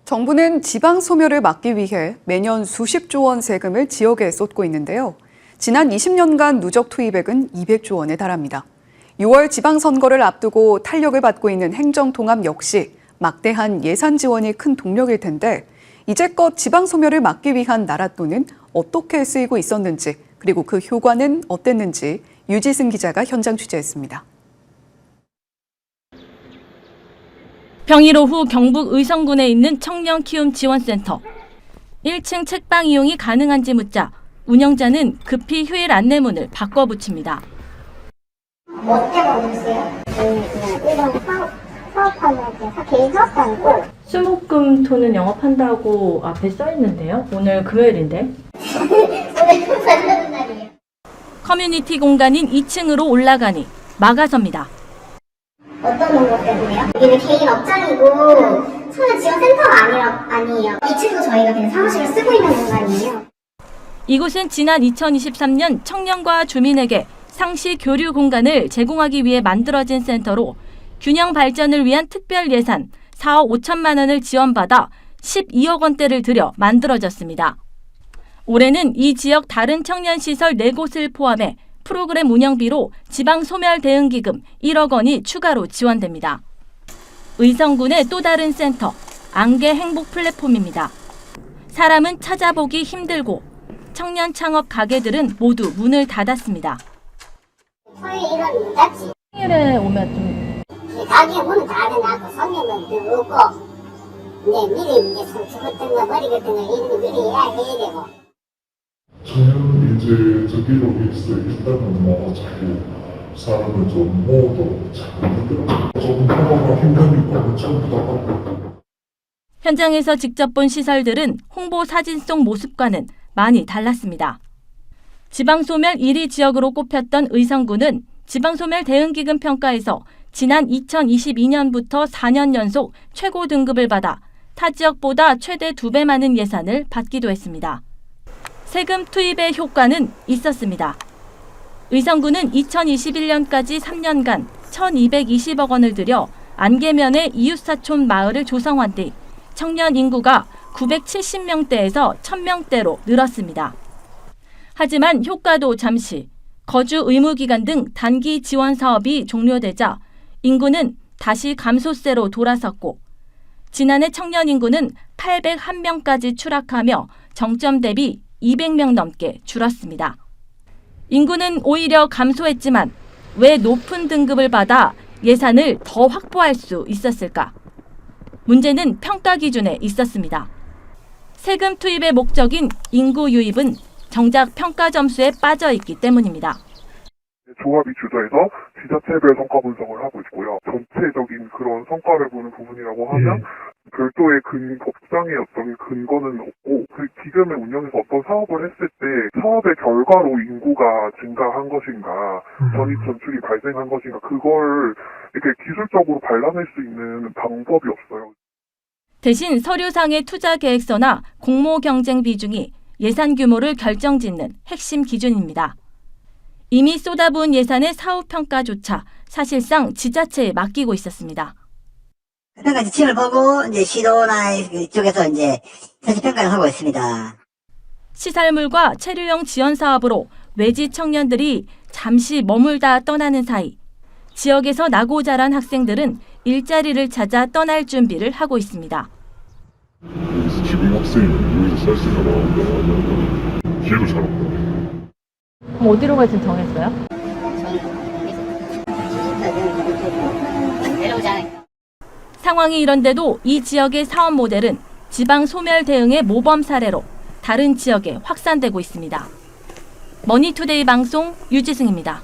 정부는 지방 소멸을 막기 위해 매년 수십조 원 세금을 지역에 쏟고 있는데요. 지난 20년간 누적 투입액은 200조 원에 달합니다. 6월 지방선거를 앞두고 탄력을 받고 있는 행정통합 역시 막대한 예산 지원이 큰 동력일 텐데 이제껏 지방 소멸을 막기 위한 나라 돈은 어떻게 쓰이고 있었는지 그리고 그 효과는 어땠는지 유지승 기자가 현장 취재했습니다. 평일 오후 경북 의성군에 있는 청년 키움 지원센터. 1층 책방 이용이 가능한지 묻자 운영자는 급히 휴일 안내문을 바꿔붙입니다. 뭐 때문에 오셨어요? 저희 그냥 일반 사업하는 개인 사업도 아니고 수목금 토는 영업한다고 앞에 써 있는데요. 오늘 금요일인데. 오늘 만나는 날이에요. 커뮤니티 공간인 2층으로 올라가니 막아섭니다. 어떤 것 때문에요? 여기는 개인 업장이고 청년 지원 센터가 아니에요. 2층도 저희가 그냥 사무실을 쓰고 있는 공간이에요. 이곳은 지난 2023년 청년과 주민에게 상시 교류 공간을 제공하기 위해 만들어진 센터로 균형 발전을 위한 특별 예산 4억 5천만 원을 지원받아 12억 원대를 들여 만들어졌습니다. 올해는 이 지역 다른 청년시설 4곳을 포함해 프로그램 운영비로 지방소멸대응기금 1억 원이 추가로 지원됩니다. 의성군의 또 다른 센터, 안개 행복 플랫폼입니다. 사람은 찾아보기 힘들고 청년 창업 가게들은 모두 문을 닫았습니다. 토요일은 닫지. 평일에 오면 좀 가게 문은 닫아놔도 손님은 들어오고 미리 이제 죽었던가 버리겠던가 이런 거 미리 이야기해야 되고. 저는 이제 저기로 있어요. 일단은 뭐 자꾸 사람을 좀 모으도 자꾸 힘들어요. 조금 하고가 힘드니까 전부 다 하고. 현장에서 직접 본 시설들은 홍보 사진 속 모습과는 많이 달랐습니다. 지방소멸 1위 지역으로 꼽혔던 의성군은 지방소멸 대응기금 평가에서 지난 2022년부터 4년 연속 최고 등급을 받아 타 지역보다 최대 2배 많은 예산을 받기도 했습니다. 세금 투입의 효과는 있었습니다. 의성군은 2021년까지 3년간 1,220억 원을 들여 안개면의 이웃사촌 마을을 조성한 뒤 청년 인구가 970명대에서 1,000명대로 늘었습니다. 하지만 효과도 잠시, 거주 의무기간 등 단기 지원 사업이 종료되자 인구는 다시 감소세로 돌아섰고 지난해 청년 인구는 801명까지 추락하며 정점 대비 200명 넘게 줄었습니다. 인구는 오히려 감소했지만 왜 높은 등급을 받아 예산을 더 확보할 수 있었을까? 문제는 평가 기준에 있었습니다. 세금 투입의 목적인 인구 유입은 정작 평가 점수에 빠져 있기 때문입니다. 조합이 주도해서 지자체별 성과 분석을 하고 있고요. 전체적인 그런 성과를 보는 부분이라고 하면 별도의 법상의 어떤 근거는 없고 그 기금을 운영해서 어떤 사업을 했을 때 사업의 결과로 인구가 증가한 것인가 전입 전출이 발생한 것인가 그걸 이렇게 기술적으로 발라낼 수 있는 방법이 없어요. 대신 서류상의 투자 계획서나 공모 경쟁 비중이 예산 규모를 결정짓는 핵심 기준입니다. 이미 쏟아부은 예산의 사후 평가조차 사실상 지자체에 맡기고 있었습니다. 평가 지침을 보고 이제 시도나 이쪽에서 이제 사실 평가를 하고 있습니다. 시설물과 체류용 지원 사업으로 외지 청년들이 잠시 머물다 떠나는 사이 지역에서 나고 자란 학생들은 일자리를 찾아 떠날 준비를 하고 있습니다. 여기서 지방학생이 여기서 살 수 있다고 길도 잘 없고. 그럼 어디로 갈지 정했어요? 상황이 이런데도 이 지역의 사업 모델은 지방 소멸 대응의 모범 사례로 다른 지역에 확산되고 있습니다. 머니투데이 방송 유지승입니다.